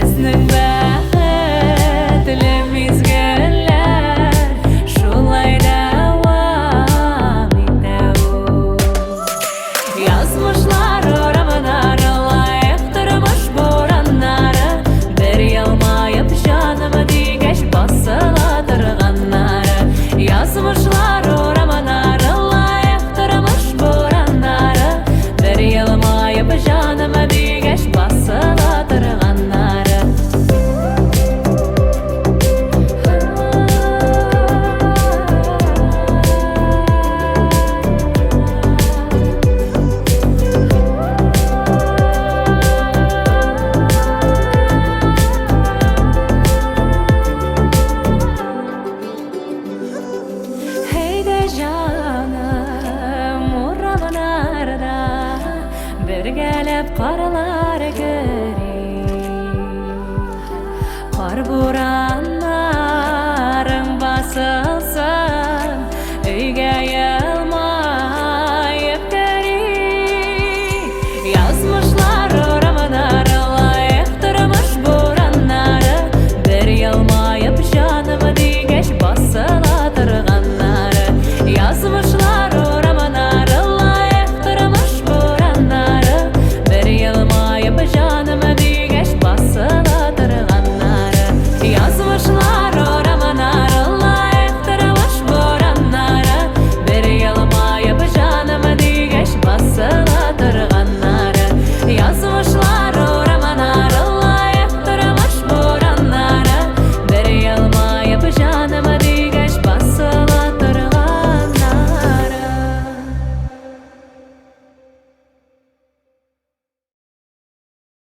Безнең бәхетле мизгелләр шулай дәвам итә ул. Язмышлар урамына лаек тормыш бураннары, бер елмаеп җанымы дигәч басыла торганнары. Язмышлар урамына лаек тормыш бураннары, бер елмаеп җанымы дигәч басыла торганнары. Әйдә җаным, урамнарда бергәләп карлар көрик. Кар